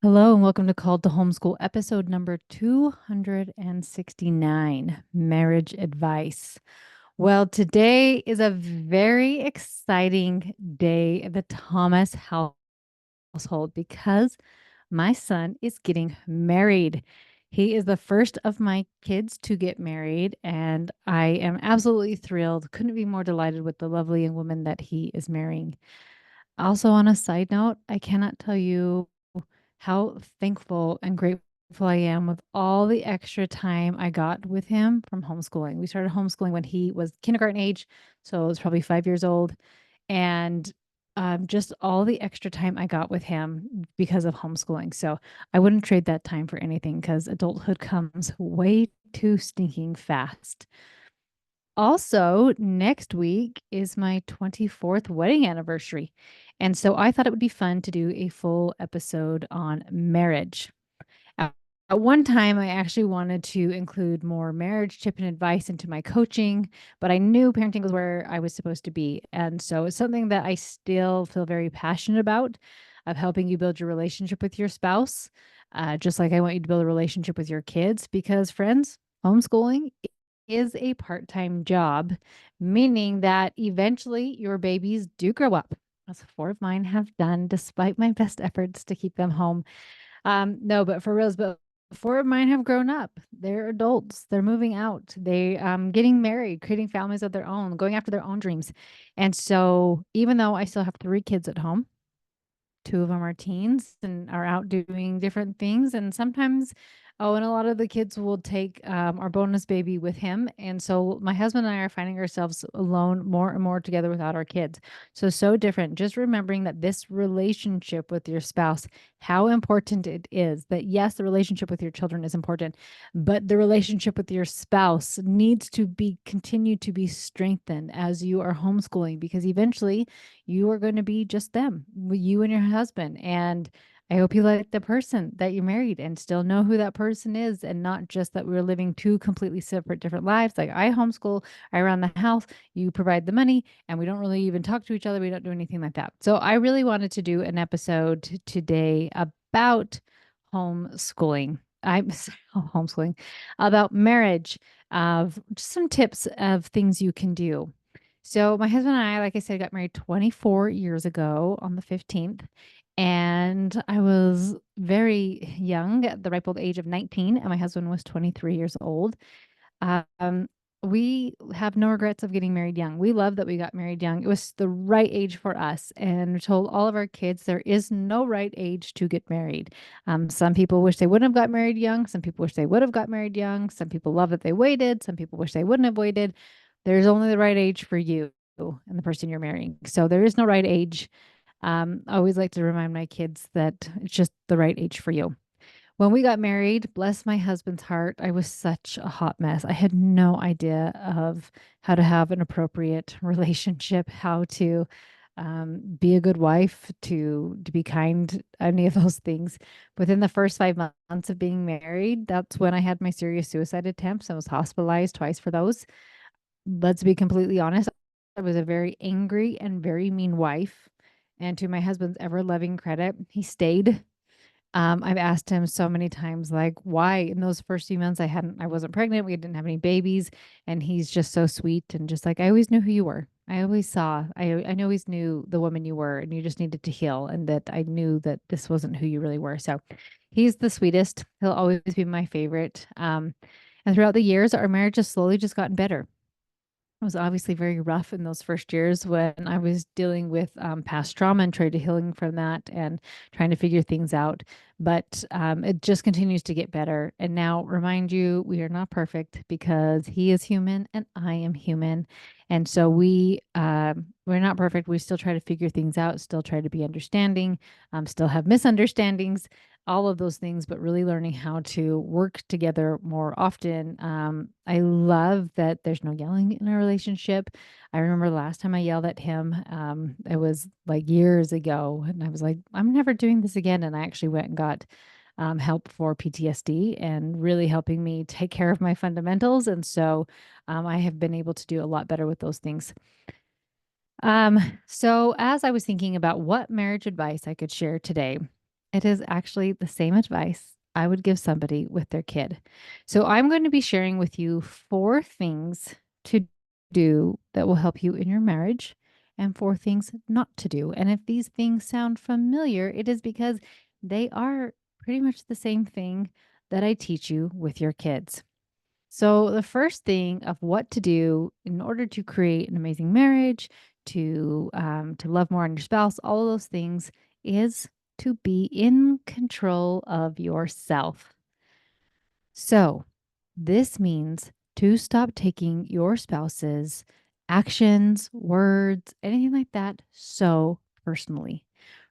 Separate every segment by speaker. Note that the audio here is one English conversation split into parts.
Speaker 1: Hello and welcome to Called to Homeschool, episode number 269, Marriage Advice. Well, today is a very exciting day at the Thomas household because my son is getting married. He is the first of my kids to get married, and I am absolutely thrilled. Couldn't be more delighted with the lovely young woman that he is marrying. Also, on a side note, I cannot tell you how thankful and grateful I am with all the extra time I got with him from homeschooling. We started homeschooling when he was kindergarten age, so it was probably 5 years old, and just all the extra time I got with him because of homeschooling. So I wouldn't trade that time for anything because adulthood comes way too stinking fast. Also, next week is my 24th wedding anniversary. And so I thought it would be fun to do a full episode on marriage. At at one time, I actually wanted to include more marriage tip and advice into my coaching, but I knew parenting was where I was supposed to be. And so it's something that I still feel very passionate about, of helping you build your relationship with your spouse, just like I want you to build a relationship with your kids, because friends, homeschooling is a part time job, meaning that eventually your babies do grow up, as four of mine have done, despite my best efforts to keep them home. No, but for reals, but four of mine have grown up. They're adults. They're moving out. They getting married, creating families of their own, going after their own dreams. And so even though I still have three kids at home, two of them are teens and are out doing different things. And sometimes, oh, and a lot of the kids will take our bonus baby with him. And so my husband and I are finding ourselves alone more and more together without our kids. So different. Just remembering that this relationship with your spouse, how important it is, that yes, the relationship with your children is important, but the relationship with your spouse needs to be continue to be strengthened as you are homeschooling, because eventually you are going to be just them, you and your husband. And I hope you like the person that you married and still know who that person is, and not just that we're living two completely separate, different lives. Like I homeschool, I run the house, you provide the money, and we don't really even talk to each other. We don't do anything like that. So I really wanted to do an episode today about homeschooling. I'm sorry, homeschooling, about marriage, of just some tips of things you can do. So my husband and I, like I said, got married 24 years ago on the 15th. And I was very young, at the ripe old age of 19, and my husband was 23 years old. Um, we have no regrets of getting married young. We love that we got married young. It was the right age for us. And we told all of our kids there is no right age to get married. Some people wish they wouldn't have got married young. Some people wish they would have got married young. Some people love that they waited. Some people wish they wouldn't have waited. There's only the right age for you and the person you're marrying. So there is no right age. I always like to remind my kids that it's just the right age for you. When we got married, bless my husband's heart, I was such a hot mess. I had no idea of how to have an appropriate relationship, how to be a good wife, to be kind, any of those things. Within the first 5 months of being married, that's when I had my serious suicide attempts. I was hospitalized twice for those. Let's be completely honest. I was a very angry and very mean wife. And to my husband's ever loving credit, he stayed. I've asked him so many times, like, why in those first few months I wasn't pregnant, we didn't have any babies, and he's just so sweet and just like, I always knew who you were. I always saw, I always knew the woman you were, and you just needed to heal, and that I knew that this wasn't who you really were. So he's the sweetest. He'll always be my favorite. And throughout the years, our marriage has slowly just gotten better. It was obviously very rough in those first years when I was dealing with past trauma and trying to healing from that and trying to figure things out. But it just continues to get better. And now, remind you, we are not perfect because he is human and I am human. And so we're not perfect. We still try to figure things out, still try to be understanding, still have misunderstandings, all of those things, but really learning how to work together more often. I love that there's no yelling in our relationship. I remember the last time I yelled at him, it was like years ago, and I was like, I'm never doing this again. And I actually went and got help for PTSD and really helping me take care of my fundamentals. And so I have been able to do a lot better with those things. So as I was thinking about what marriage advice I could share today, It is actually the same advice I would give somebody with their kid. So I'm going to be sharing with you 4 things to do that will help you in your marriage and 4 things not to do. And if these things sound familiar, it is because they are pretty much the same thing that I teach you with your kids. So, the first thing of what to do in order to create an amazing marriage, to love more on your spouse, all of those things is to be in control of yourself. So, this means to stop taking your spouse's actions, words, anything like that so personally,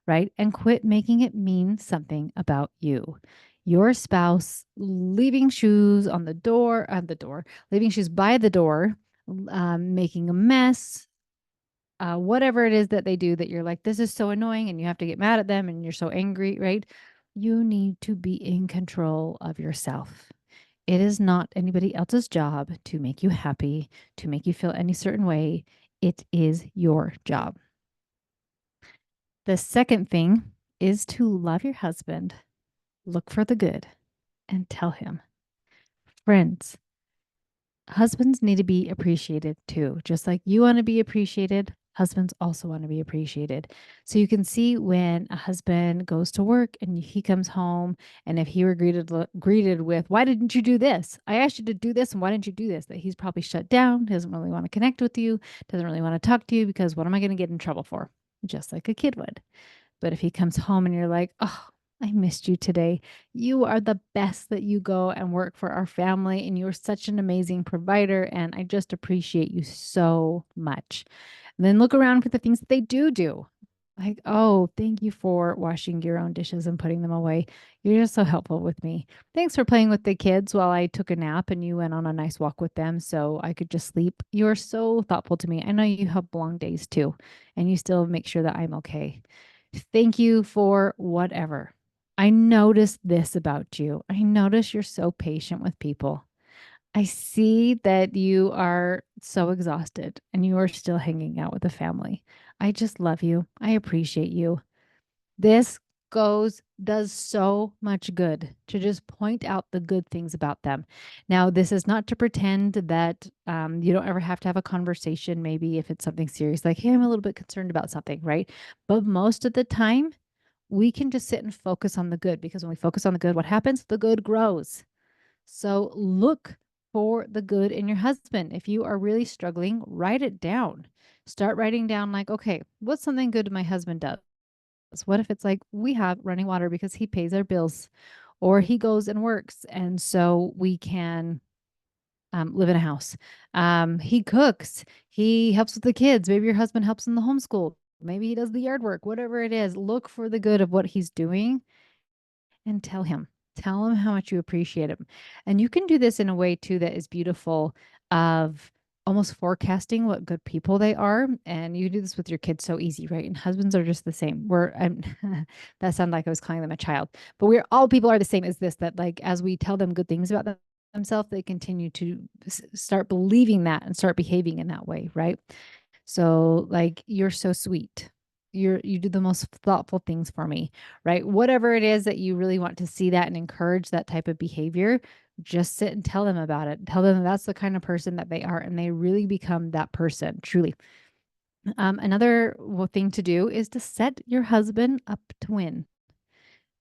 Speaker 1: right? And quit making it mean something about you. Your spouse leaving shoes leaving shoes by the door, making a mess, whatever it is that they do that you're like, this is so annoying, and you have to get mad at them and you're so angry, right? You need to be in control of yourself. It is not anybody else's job to make you happy, to make you feel any certain way. It is your job. The second thing is to love your husband, look for the good, and tell him. Friends, husbands need to be appreciated too. Just like you want to be appreciated, husbands also want to be appreciated. So you can see when a husband goes to work and he comes home, and if he were greeted with, "Why didn't you do this? I asked you to do this, and why didn't you do this?" That he's probably shut down, doesn't really want to connect with you, doesn't really want to talk to you because what am I going to get in trouble for? Just like a kid would. But if he comes home and you're like, "Oh, I missed you today. You are the best that you go and work for our family, and you're such an amazing provider. And I just appreciate you so much." And then look around for the things that they do. Like, "Oh, thank you for washing your own dishes and putting them away. You're just so helpful with me. Thanks for playing with the kids while I took a nap and you went on a nice walk with them so I could just sleep. You're so thoughtful to me. I know you have long days too, and you still make sure that I'm okay. Thank you for whatever. I notice this about you. I notice you're so patient with people. I see that you are so exhausted and you are still hanging out with the family. I just love you. I appreciate you." This does so much good to just point out the good things about them. Now, this is not to pretend that you don't ever have to have a conversation, maybe if it's something serious, like, "Hey, I'm a little bit concerned about something," right? But most of the time, we can just sit and focus on the good, because when we focus on the good, what happens? The good grows. So look for the good in your husband. If you are really struggling, write it down. Start writing down, like, okay, what's something good my husband does? What if it's like we have running water because he pays our bills, or he goes and works, and so we can live in a house. He cooks, he helps with the kids. Maybe your husband helps in the homeschool. Maybe he does the yard work, whatever it is. Look for the good of what he's doing and tell him. Tell him how much you appreciate him. And you can do this in a way too that is beautiful, of almost forecasting what good people they are. And you do this with your kids so easy, right? And husbands are just the same. That sounded like I was calling them a child, but we're all people are the same as this, that like as we tell them good things about themselves, they continue to start believing that and start behaving in that way, right? So, like, "You're so sweet. You do the most thoughtful things for me," right? Whatever it is that you really want to see that and encourage that type of behavior, just sit and tell them about it. Tell them that's the kind of person that they are, and they really become that person, truly. Another thing to do is to set your husband up to win.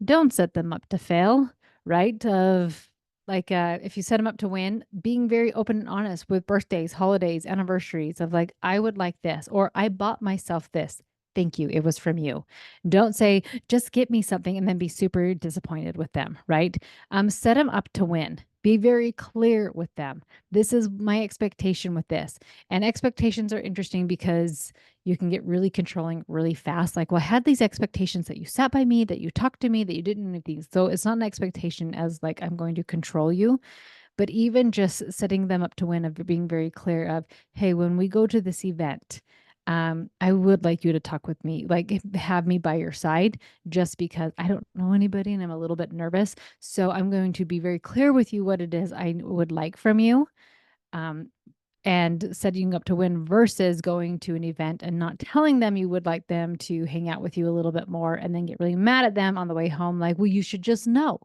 Speaker 1: Don't set them up to fail, right? Of like, if you set them up to win, being very open and honest with birthdays, holidays, anniversaries, of like, "I would like this," or "I bought myself this. Thank you. It was from you." Don't say, "Just get me something," and then be super disappointed with them, right? Set them up to win. Be very clear with them. "This is my expectation with this." And expectations are interesting because you can get really controlling really fast. Like, "Well, I had these expectations that you sat by me, that you talked to me, that you did anything." So it's not an expectation as like, "I'm going to control you," but even just setting them up to win, of being very clear of, "Hey, when we go to this event, I would like you to talk with me, like have me by your side, just because I don't know anybody and I'm a little bit nervous. So I'm going to be very clear with you what it is I would like from you. Um, and setting up to win versus going to an event and not telling them you would like them to hang out with you a little bit more and then get really mad at them on the way home. Like, well, you should just know.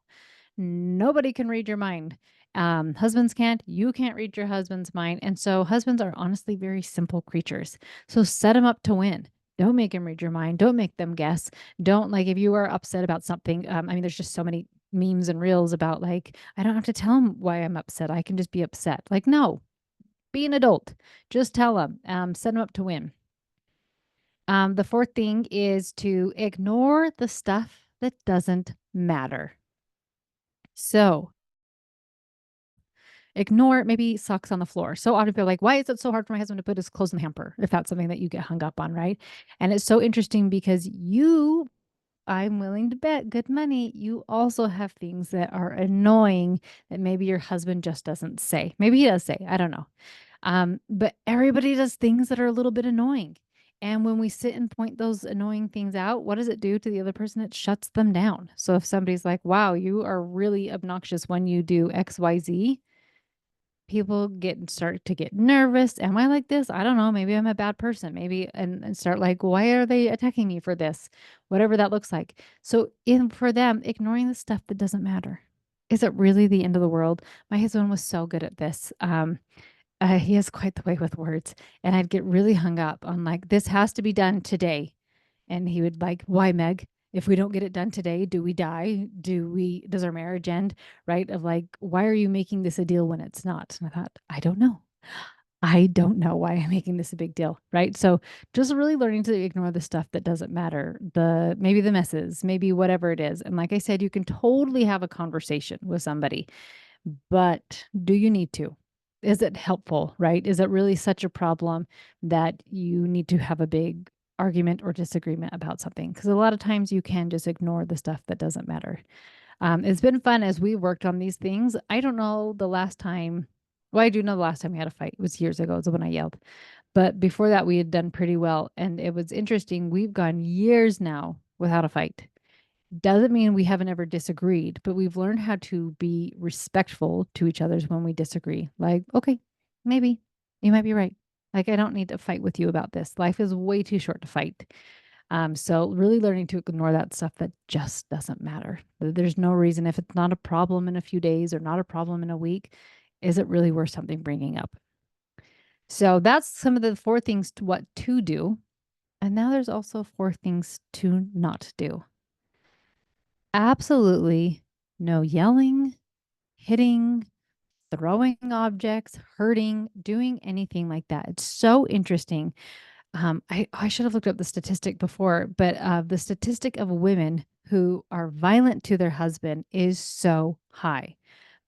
Speaker 1: Nobody can read your mind. Husbands can't. You can't read your husband's mind. And so husbands are honestly very simple creatures. So set them up to win. Don't make them read your mind. Don't make them guess. Don't, like, if you are upset about something. I mean, there's just so many memes and reels about, like, I don't have to tell them why I'm upset. I can just be upset. Like, no, be an adult. Just tell them. Set them up to win. The fourth thing is to ignore the stuff that doesn't matter. So ignore maybe socks on the floor. So often people are like, why is it so hard for my husband to put his clothes in the hamper? If that's something that you get hung up on, right? And it's so interesting because I'm willing to bet good money, you also have things that are annoying that maybe your husband just doesn't say. Maybe he does say, I don't know. But everybody does things that are a little bit annoying. And when we sit and point those annoying things out, what does it do to the other person? It shuts them down. So if somebody's like, wow, you are really obnoxious when you do XYZ, people start to get nervous. Am I like this? I don't know. Maybe I'm a bad person. Maybe and start like, why are they attacking me for this? Whatever that looks like. So in for them, ignoring the stuff that doesn't matter. Is it really the end of the world? My husband was so good at this. He has quite the way with words, and I'd get really hung up on, like, this has to be done today. And he would like, why, Meg? If we don't get it done today, do we die? Does our marriage end? Right? Of like, why are you making this a deal when it's not? And I thought, I don't know. I don't know why I'm making this a big deal. Right. So just really learning to ignore the stuff that doesn't matter, maybe the messes, maybe whatever it is. And like I said, you can totally have a conversation with somebody, but do you need to? Is it helpful, right? Is it really such a problem that you need to have a big argument or disagreement about something? Because a lot of times you can just ignore the stuff that doesn't matter. It's been fun as we worked on these things. I don't know the last time. Well, I do know the last time we had a fight. It was years ago. It was when I yelled. But before that, we had done pretty well. And it was interesting. We've gone years now without a fight. Doesn't mean we haven't ever disagreed, but we've learned how to be respectful to each other's when we disagree. Like, okay, maybe you might be right. Like, I don't need to fight with you about this. Life is way too short to fight. So really learning to ignore that stuff that just doesn't matter. There's no reason, if it's not a problem in a few days or not a problem in a week, is it really worth something bringing up? So that's some of the four things to what to do. And now there's also four things to not do. Absolutely no yelling, hitting, throwing objects, hurting, doing anything like that. It's so interesting. I should have looked up the statistic before, but the statistic of women who are violent to their husband is so high,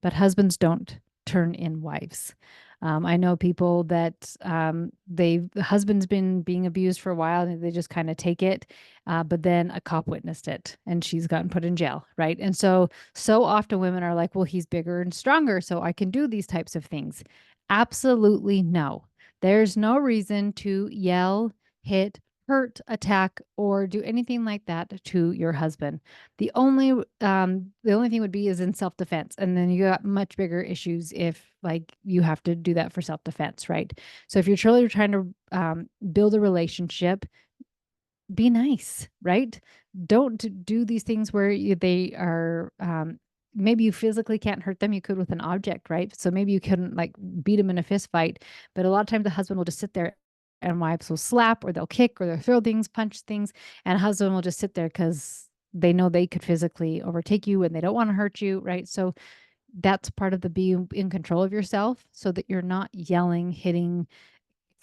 Speaker 1: but husbands don't turn in wives. I know people that the husband's been being abused for a while and they just kind of take it, but then a cop witnessed it and she's gotten put in jail, right? And so often women are like, well, he's bigger and stronger, so I can do these types of things. Absolutely no. There's no reason to yell, hit, hurt, attack, or do anything like that to your husband. The only thing would be is in self-defense. And then you got much bigger issues if, like, you have to do that for self-defense, right? So if you're truly trying to build a relationship, be nice, right? Don't do these things where they are maybe you physically can't hurt them. You could with an object, right? So maybe you couldn't, like, beat them in a fist fight, but a lot of times the husband will just sit there and wives will slap or they'll kick or they'll throw things, punch things, and a husband will just sit there because they know they could physically overtake you and they don't want to hurt you, right? So that's part of the being in control of yourself so that you're not yelling, hitting,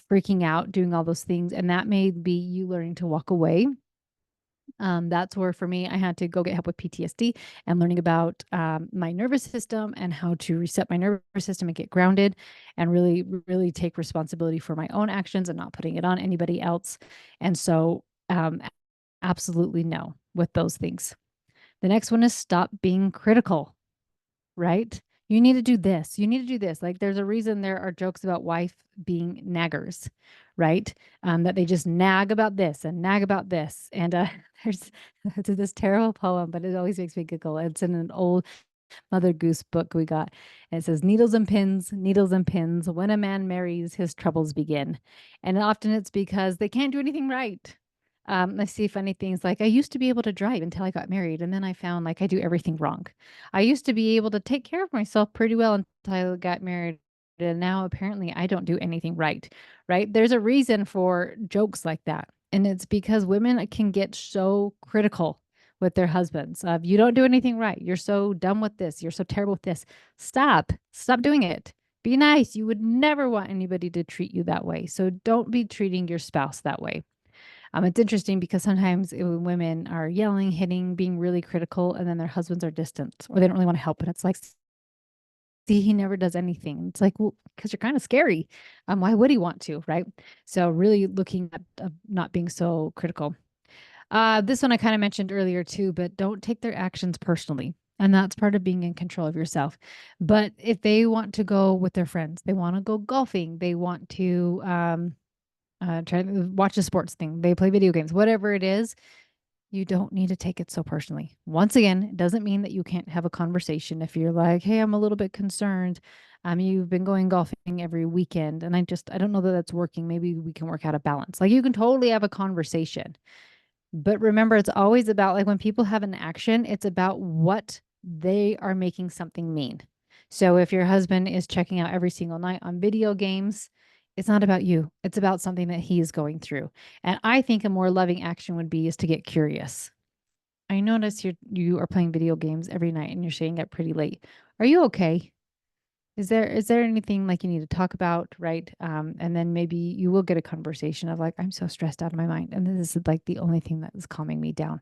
Speaker 1: freaking out, doing all those things. And that may be you learning to walk away. That's where, for me, I had to go get help with PTSD and learning about my nervous system and how to reset my nervous system and get grounded and really, really take responsibility for my own actions and not putting it on anybody else. And so, absolutely no with those things. The next one is stop being critical, right? You need to do this. You need to do this. Like, there's a reason there are jokes about wife being naggers, right? That they just nag about this and nag about this. And there's this terrible poem, but it always makes me giggle. It's in an old Mother Goose book we got. And it says, needles and pins. When a man marries, his troubles begin. And often it's because they can't do anything right. I see funny things like I used to be able to drive until I got married, and then I found like I do everything wrong. I used to be able to take care of myself pretty well until I got married. And now apparently I don't do anything right. Right. There's a reason for jokes like that. And it's because women can get so critical with their husbands. You don't do anything right. You're so dumb with this. You're so terrible with this. Stop doing it. Be nice. You would never want anybody to treat you that way. So don't be treating your spouse that way. It's interesting because sometimes women are yelling, hitting, being really critical, and then their husbands are distant or they don't really want to help. And it's like, see, he never does anything. It's like, well, because you're kind of scary. Why would he want to? Right. So, really looking at not being so critical. This one I kind of mentioned earlier too, but don't take their actions personally. And that's part of being in control of yourself. But if they want to go with their friends, they want to go golfing, they want to try to watch a sports thing, they play video games, whatever it is, you don't need to take it so personally. Once again, it doesn't mean that you can't have a conversation if you're like, hey, I'm a little bit concerned. You've been going golfing every weekend, and I don't know that that's working. Maybe we can work out a balance. Like you can totally have a conversation. But remember, it's always about like when people have an action, it's about what they are making something mean. So if your husband is checking out every single night on video games, it's not about you. It's about something that he is going through. And I think a more loving action would be is to get curious. I notice you are playing video games every night and you're staying up pretty late. Are you okay? Is there anything like you need to talk about, right? And then maybe you will get a conversation of like, I'm so stressed out of my mind, and this is like the only thing that is calming me down.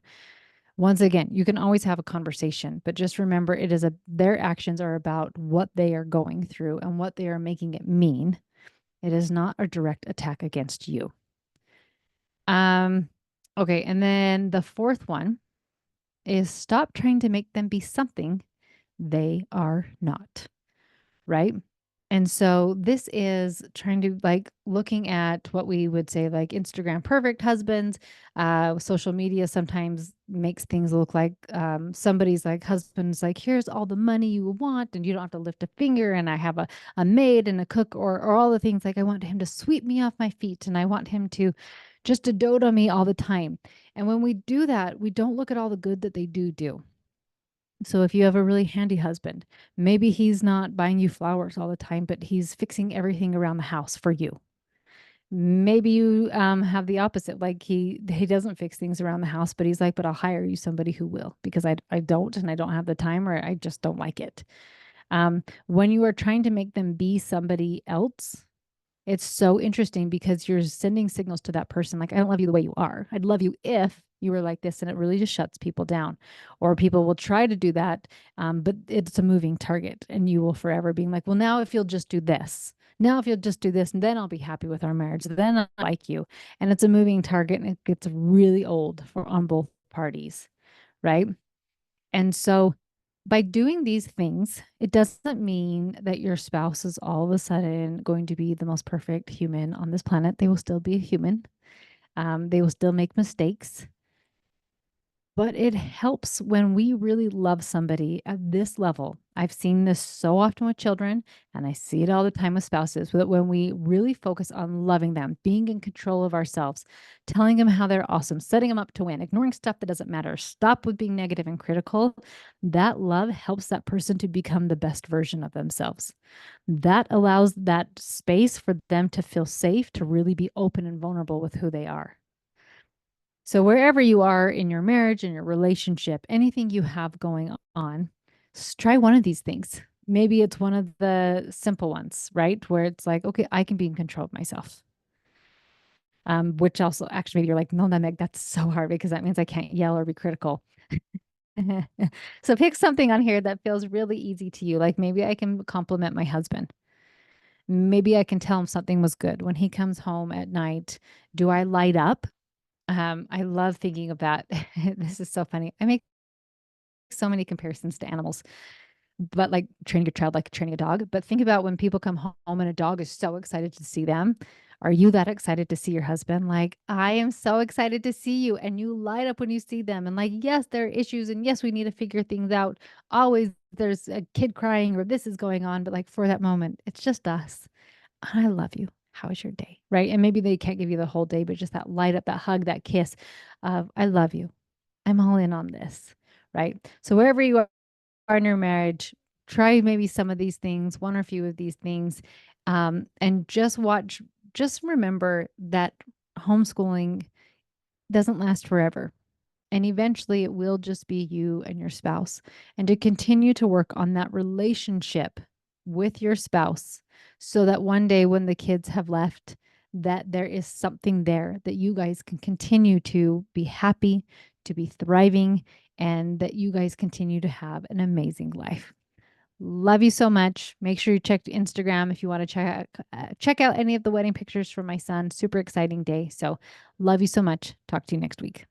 Speaker 1: Once again, you can always have a conversation, but just remember, their actions are about what they are going through and what they are making it mean. It is not a direct attack against you. Um, okay, and then the fourth one is stop trying to make them be something they are not, right? And so this is trying to like looking at what we would say like Instagram perfect husbands. Social media sometimes makes things look like somebody's like husband's like, here's all the money you want and you don't have to lift a finger. And I have a maid and a cook or all the things like I want him to sweep me off my feet and I want him to just to dote on me all the time. And when we do that, we don't look at all the good that they do. So if you have a really handy husband, maybe he's not buying you flowers all the time, but he's fixing everything around the house for you. Maybe you have the opposite, like he doesn't fix things around the house, but he's like, but I'll hire you somebody who will because I don't and I don't have the time or I just don't like it. When you are trying to make them be somebody else, it's so interesting because you're sending signals to that person like, I don't love you the way you are. I'd love you if you were like this. And it really just shuts people down. Or people will try to do that, but it's a moving target. And you will forever being like, well, now if you'll just do this, now if you'll just do this, and then I'll be happy with our marriage. Then I'll like you. And it's a moving target and it gets really old for on both parties. Right. And so by doing these things, it doesn't mean that your spouse is all of a sudden going to be the most perfect human on this planet. They will still be a human. They will still make mistakes. But it helps when we really love somebody at this level. I've seen this so often with children, and I see it all the time with spouses, that when we really focus on loving them, being in control of ourselves, telling them how they're awesome, setting them up to win, ignoring stuff that doesn't matter, stop with being negative and critical, that love helps that person to become the best version of themselves. That allows that space for them to feel safe, to really be open and vulnerable with who they are. So, wherever you are in your marriage, in your relationship, anything you have going on, try one of these things. Maybe it's one of the simple ones, right? Where it's like, okay, I can be in control of myself. Which also actually you're like, no, Meg, that's so hard because that means I can't yell or be critical. So pick something on here that feels really easy to you. Like maybe I can compliment my husband. Maybe I can tell him something was good. When he comes home at night, do I light up? I love thinking of that. This is so funny. I make so many comparisons to animals, but like training a child like training a dog. But think about when people come home and a dog is so excited to see them. Are you that excited to see your husband? Like, I am so excited to see you. And you light up when you see them. And like, yes, there are issues. And yes, we need to figure things out. Always there's a kid crying or this is going on. But like for that moment, it's just us. I love you. How was your day? Right. And maybe they can't give you the whole day, but just that light up, that hug, that kiss of, I love you. I'm all in on this. Right. So wherever you are in your marriage, try maybe some of these things, one or a few of these things, and just watch, just remember that homeschooling doesn't last forever. And eventually it will just be you and your spouse. And to continue to work on that relationship with your spouse so that one day when the kids have left, that there is something there that you guys can continue to be happy, to be thriving, and that you guys continue to have an amazing life. Love you so much. Make sure you check Instagram if you want to check out any of the wedding pictures from my son. Super exciting day. So love you so much. Talk to you next week.